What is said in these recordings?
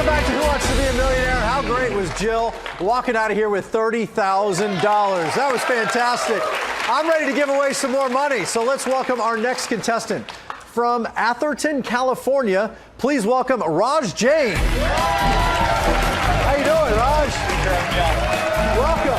Welcome back to Who Wants to Be a Millionaire. How great was Jill walking out of here with $30,000? That was fantastic. I'm ready to give away some more money, so let's welcome our next contestant. From Atherton, California, please welcome Raj Jain. How you doing, Raj? Welcome.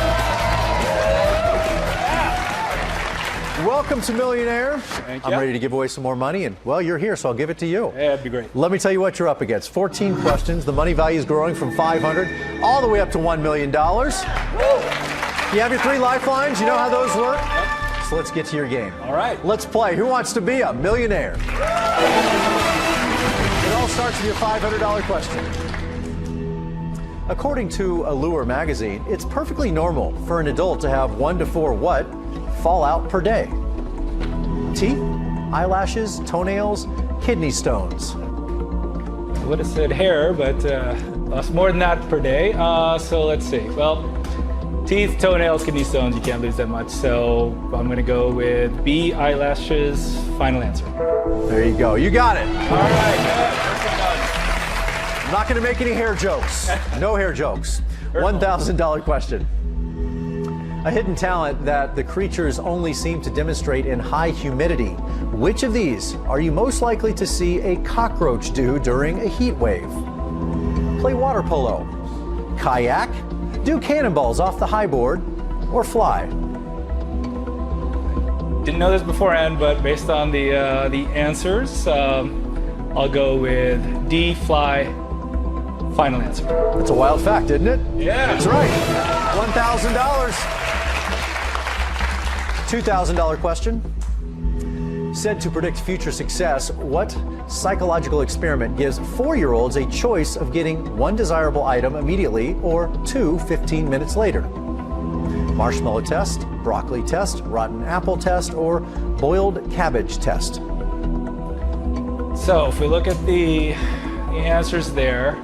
Welcome to Millionaire. Thank you. I'm ready to give away some more money, and, well, you're here, so I'll give it to you. Yeah, that'd be great. Let me tell you what you're up against. 14 questions. The money value is growing from $500 all the way up to $1 million. You have your 3 lifelines. You know how those work? So let's get to your game. All right. Let's play Who Wants to Be a Millionaire? It all starts with your $500 question. According to Allure magazine, it's perfectly normal for an adult to have 1 to 4 what fall out per day? Teeth, eyelashes, toenails, kidney stones. I would have said hair, but lost more than that per day. So let's see. Well, teeth, toenails, kidney stones, you can't lose that much. So I'm going to go with B, eyelashes, final answer. There you go. You got it. All right. I'm not going to make any hair jokes. No hair jokes. $1,000 question. A hidden talent that the creatures only seem to demonstrate in high humidity. Which of these are you most likely to see a cockroach do during a heat wave? Play water polo, kayak, do cannonballs off the high board, or fly? Didn't know this beforehand, but based on the answers, I'll go with D, fly, final answer. That's a wild fact, isn't it? Yeah. That's right. $1,000. $2,000 question. Said to predict future success, what psychological experiment gives 4-year-olds a choice of getting 1 desirable item immediately or 2 15 minutes later? Marshmallow test, broccoli test, rotten apple test, or boiled cabbage test? So if we look at the answers there,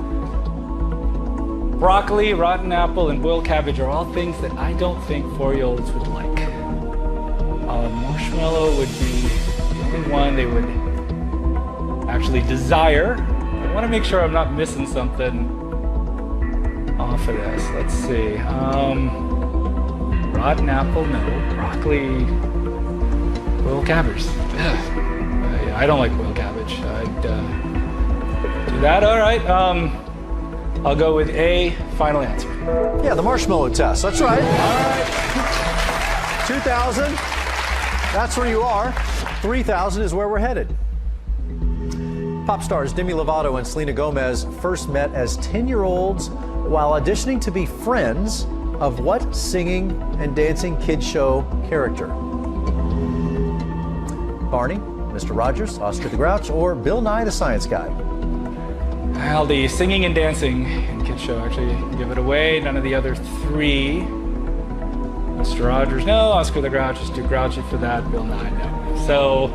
broccoli, rotten apple, and boiled cabbage are all things that I don't think 4-year-olds would like. Marshmallow would be the only one they would actually desire. I want to make sure I'm not missing something off of this. Let's see. Rotten apple, no. Broccoli, boiled cabbage. Ugh. I don't like boiled cabbage. I'd do that. All right. I'll go with A, final answer. Yeah, the marshmallow test. That's right. All right. 2,000. That's where you are. 3,000 is where we're headed. Pop stars Demi Lovato and Selena Gomez first met as 10-year-olds while auditioning to be friends of what singing and dancing kids show character? Barney, Mr. Rogers, Oscar the Grouch, or Bill Nye the Science Guy? Well, the singing and dancing in kids show, actually give it away. None of the other 3. Mr. Rogers, no. Oscar the Grouch is too grouchy for that. Bill Nye, no. So,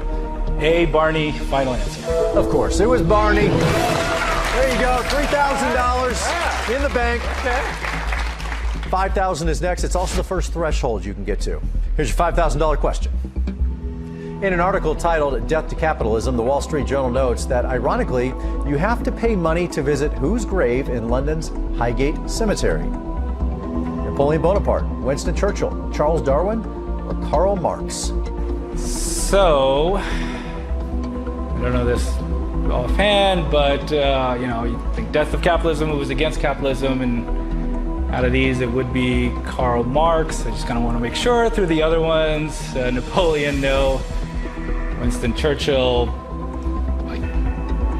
A, Barney, final answer. Of course, it was Barney. There you go, $3,000 in the bank. Okay. 5,000 is next. It's also the first threshold you can get to. Here's your $5,000 question. In an article titled Death to Capitalism, the Wall Street Journal notes that, ironically, you have to pay money to visit whose grave in London's Highgate Cemetery? Napoleon Bonaparte, Winston Churchill, Charles Darwin, or Karl Marx? So, I don't know this offhand, but, you think Death of Capitalism, it was against capitalism, and out of these, it would be Karl Marx. I just kind of want to make sure through the other ones. Napoleon, no. Winston Churchill, I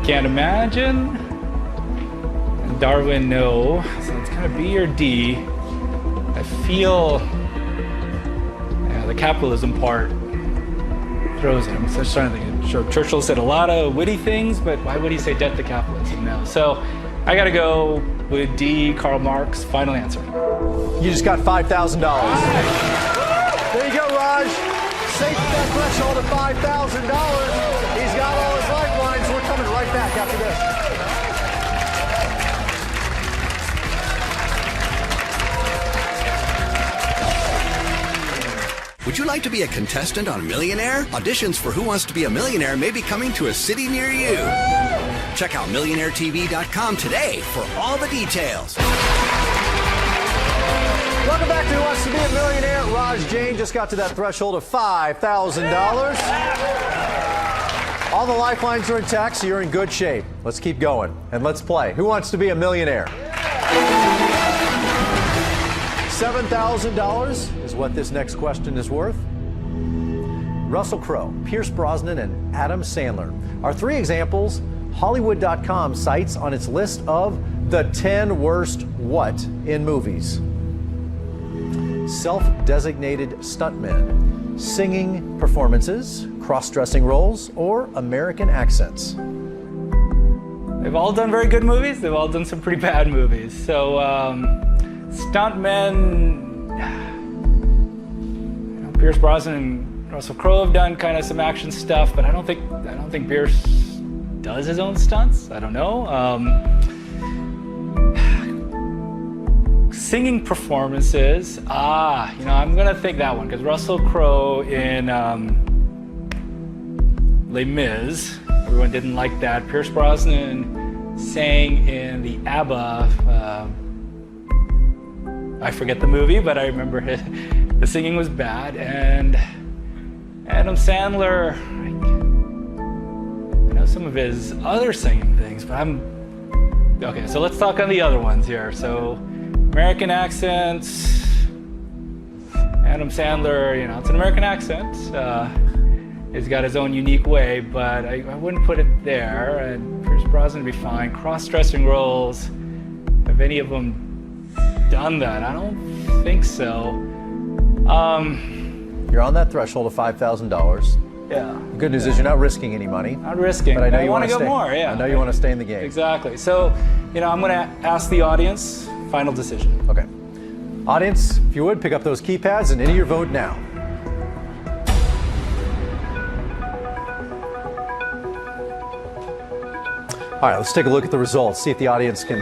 can't imagine. And Darwin, no. So it's kind of B or D. I feel the capitalism part throws him. So I'm just trying to think. Sure, Churchill said a lot of witty things, but why would he say death to capitalism? No. So I got to go with D, Karl Marx. Final answer. You just got $5,000. There you go, Raj. Safe that threshold of $5,000. He's got all his lifelines. We're coming right back after this. Would you like to be a contestant on Millionaire? Auditions for Who Wants to Be a Millionaire may be coming to a city near you. Check out MillionaireTV.com today for all the details. Welcome back to Who Wants to Be a Millionaire? Raj Jain just got to that threshold of $5,000. All the lifelines are intact, so you're in good shape. Let's keep going, and let's play. Who Wants to Be a Millionaire? $7,000 is what this next question is worth. Russell Crowe, Pierce Brosnan, and Adam Sandler are three examples Hollywood.com cites on its list of the 10 worst what in movies? Self-designated stuntmen, singing performances, cross-dressing roles, or American accents. They've all done very good movies. They've all done some pretty bad movies. So, stuntmen, Pierce Brosnan and Russell Crowe have done kind of some action stuff, but I don't think Pierce does his own stunts. I don't know. Singing performances. I'm gonna think that one because Russell Crowe in Les Mis, everyone didn't like that. Pierce Brosnan sang in the ABBA. I forget the movie, but I remember the singing was bad. And Adam Sandler, I know some of his other singing things, but okay. So let's talk on the other ones here. So. American accents. Adam Sandler, it's an American accent. He's got his own unique way, but I wouldn't put it there. And Pierce Brosnan would be fine. Cross-dressing roles. Have any of them done that? I don't think so. You're on that threshold of $5,000. Yeah. The good news is you're not risking any money. Not risking. But I know you want to stay. go more. Yeah. I know you want to stay in the game. Exactly. So, I'm going to ask the audience. Final decision. Okay. Audience, if you would, pick up those keypads and enter your vote now. All right, let's take a look at the results, see if the audience can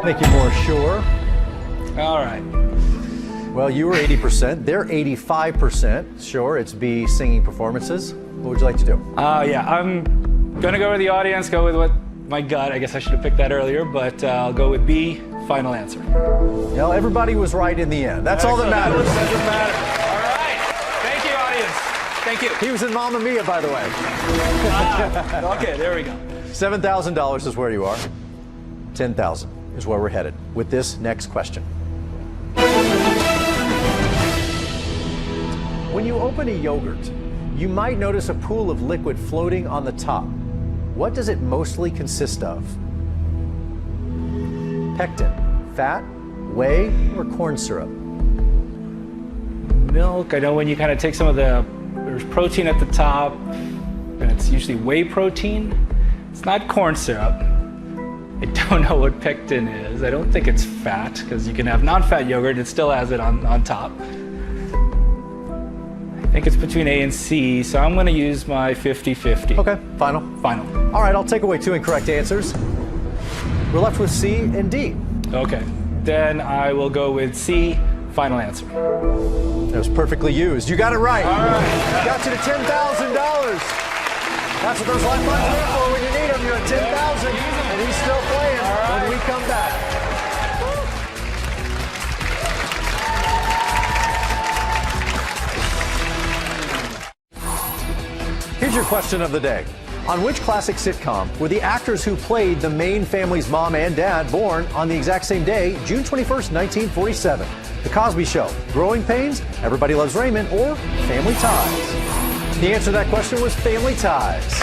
make you more sure. All right. Well, you were 80%. They're 85%. Sure, it's B, singing performances. What would you like to do? I'm going to go with the audience, go with what my gut. I guess I should have picked that earlier, but I'll go with B. Final answer. Well, everybody was right in the end. That's all that matters. Doesn't matter. All right. Thank you, audience. Thank you. He was in Mamma Mia, by the way. Okay, there we go. $7,000 is where you are. $10,000 is where we're headed with this next question. When you open a yogurt, you might notice a pool of liquid floating on the top. What does it mostly consist of? Pectin, fat, whey, or corn syrup? Milk. I know when you kind of take some of there's protein at the top, and it's usually whey protein. It's not corn syrup. I don't know what pectin is. I don't think it's fat, because you can have non-fat yogurt and it still has it on top. I think it's between A and C, so I'm going to use my 50-50. Okay, final. Final. All right, I'll take away two incorrect answers. We're left with C and D. Okay, then I will go with C. Final answer. That was perfectly used. You got it right. All right. Got you to $10,000. That's what those lifelines are there for when you need them. You're at 10,000, and he's still playing when we come back. Here's your question of the day. On which classic sitcom were the actors who played the main family's mom and dad born on the exact same day, June 21st, 1947? The Cosby Show, Growing Pains, Everybody Loves Raymond, or Family Ties? The answer to that question was Family Ties.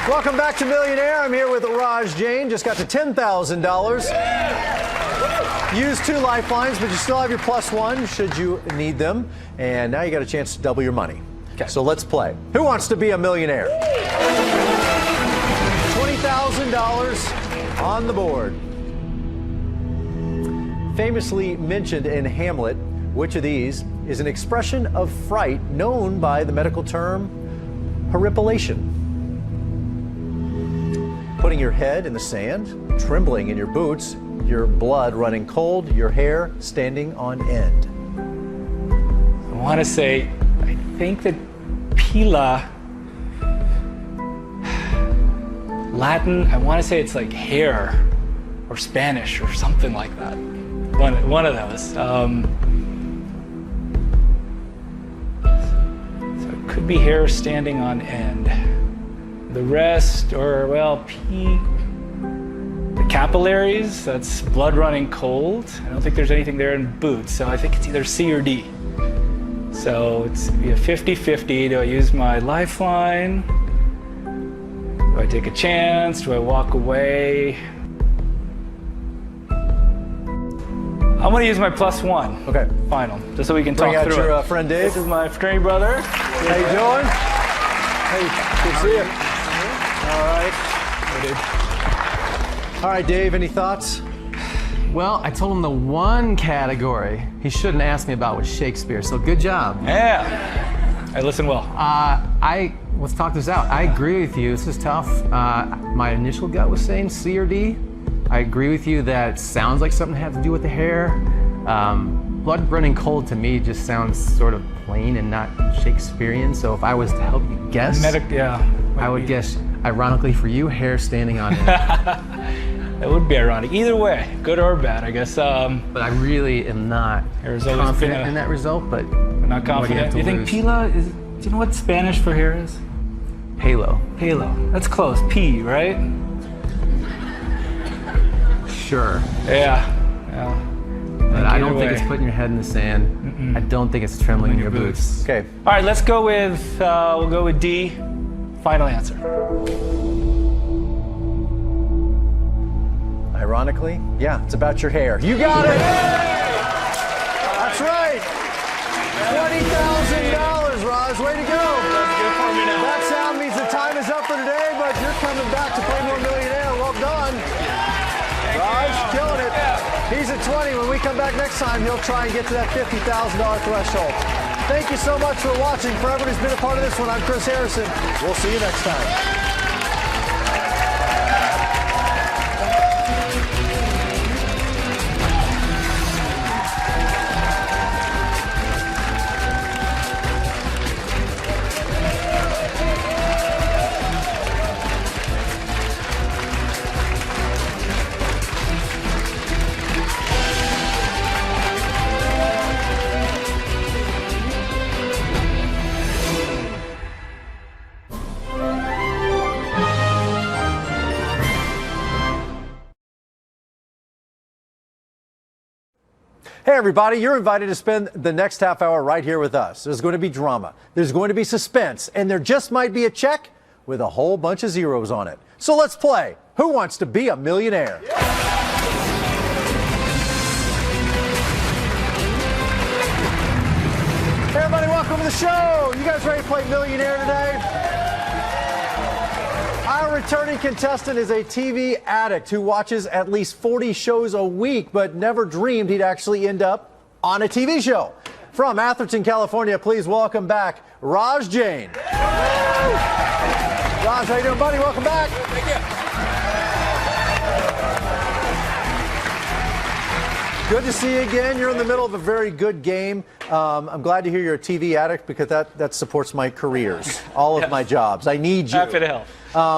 Welcome back to Millionaire. I'm here with Raj Jain. Just got to $10,000. Used two lifelines, but you still have your +1 should you need them. And now you got a chance to double your money. Okay. So let's play. Who wants to be a millionaire? $20,000 on the board. Famously mentioned in Hamlet, which of these is an expression of fright known by the medical term horripilation? Putting your head in the sand, trembling in your boots, your blood running cold, your hair standing on end. I want to say, I think that Pila Latin. I want to say it's like hair or Spanish or something like that. One of those. So it could be hair standing on end. The rest, or well, P. The capillaries, that's blood running cold. I don't think there's anything there in boots, so I think it's either C or D. So it's a 50-50. Do I use my lifeline? Do I take a chance? Do I walk away? I'm gonna use my +1. Okay. Final, just so we can Bring talk out through your it. friend Dave. This is my fraternity brother. How you doing? Hey, good to see you. All right. Hey, dude. All right, Dave, any thoughts? Well, I told him the one category he shouldn't ask me about was Shakespeare, so good job. Yeah. I listen well. Let's talk this out. I agree with you. This is tough. My initial gut was saying C or D. I agree with you that it sounds like something has to do with the hair. Blood running cold to me just sounds sort of plain and not Shakespearean. So if I was to help you guess, I would guess, ironically for you, hair standing on it. It would be ironic. Either way, good or bad, I guess. But I really am not confident in that result. But not confident. Do you think pila is? Do you know what Spanish for hair is? Halo. Halo. That's close. P, right? Sure. Yeah. But I don't think it's putting your head in the sand. I don't think it's trembling in your boots. Okay. All right, let's go with, we'll go with D. Final answer. Ironically, yeah, it's about your hair. You got it! That's right! $20,000, Raj. Way to go! That's good for me now. That sound means the time is up for today, but you're coming back to play more Millionaire. Well done. Raj, killing it. He's at 20. When we come back next time, he'll try and get to that $50,000 threshold. Thank you so much for watching. For everyone who's been a part of this one, I'm Chris Harrison. We'll see you next time. Hey everybody, you're invited to spend the next half hour right here with us. There's going to be drama, there's going to be suspense, and there just might be a check with a whole bunch of zeros on it. So let's play Who Wants to Be a Millionaire? Hey everybody, welcome to the show. You guys ready to play Millionaire today? Our returning contestant is a TV addict who watches at least 40 shows a week, but never dreamed he'd actually end up on a TV show. From Atherton, California, please welcome back Raj Jain. Raj, how you doing, buddy? Welcome back. Thank you. Good to see you again. You're in the middle of a very good game. I'm glad to hear you're a TV addict because that supports my careers, all of my jobs. I need you. Happy to help.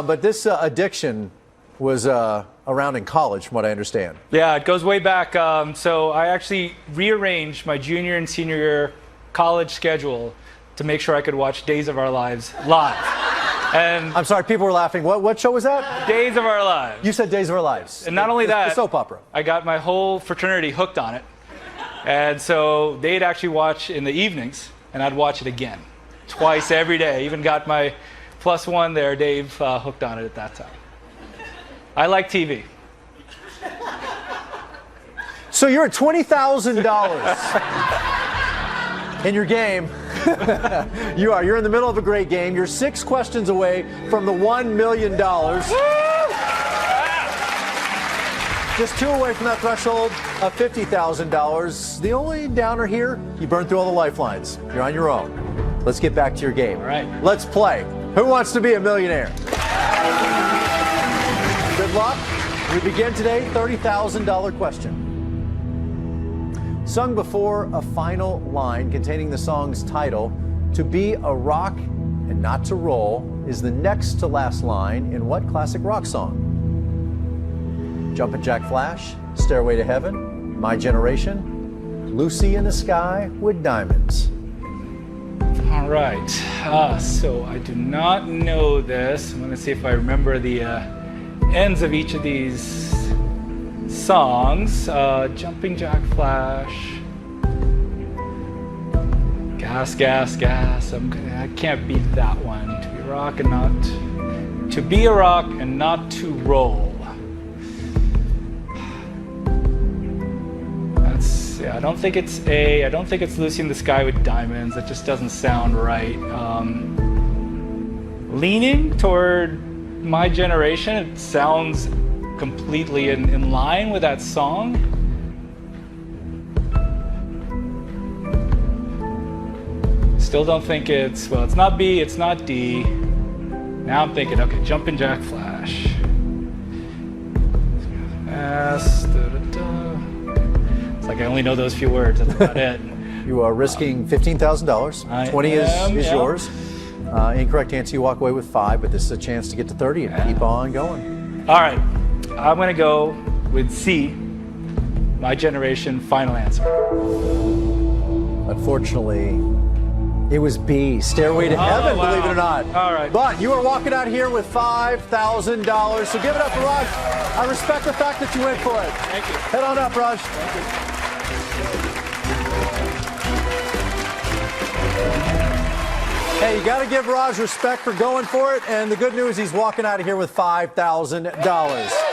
But this addiction was around in college, from what I understand. Yeah, it goes way back. So I actually rearranged my junior and senior year college schedule to make sure I could watch Days of Our Lives live. And I'm sorry, people were laughing. What show was that? Days of Our Lives. You said Days of Our Lives. And not only that, the soap opera. I got my whole fraternity hooked on it. And so they'd actually watch in the evenings, and I'd watch it again, twice every day. Even got my +1 there, Dave, hooked on it at that time. I like TV. So you're at $20,000 in your game. You are. You're in the middle of a great game. You're 6 questions away from the $1 million. Just 2 away from that threshold of $50,000. The only downer here, you burned through all the lifelines. You're on your own. Let's get back to your game. All right. Let's play Who Wants to Be a Millionaire? Good luck. We begin today, $30,000 question. Sung before a final line containing the song's title, "To be a rock and not to roll," is the next to last line in what classic rock song? Jumpin' Jack Flash, Stairway to Heaven, My Generation, Lucy in the Sky with Diamonds. All right. So I do not know this. I'm going to see if I remember the ends of each of these songs. Jumping Jack Flash. Gas, gas, gas. I can't beat that one. To be rock and not to be a rock and not to roll. That's, yeah, I don't think it's A. I don't think it's Lucy in the Sky with Diamonds. That just doesn't sound right. Leaning toward My Generation. It sounds completely in line with that song. Still don't think it's, well, it's not B, it's not D. Now I'm thinking, okay, Jumpin' Jack Flash. S, da, da, da. It's like I only know those few words, that's about it. You are risking $15,000. 20 is yours. Incorrect answer, you walk away with 5, but this is a chance to get to 30 and keep on going. All right, I'm gonna go with C, My Generation, final answer. Unfortunately, it was B, Stairway to Heaven, wow. believe it or not. All right. But you are walking out here with $5,000. So give it up for Raj. I respect the fact that you went for it. Thank you. Head on up, Raj. Hey, you got to give Raj respect for going for it. And the good news, he's walking out of here with $5,000.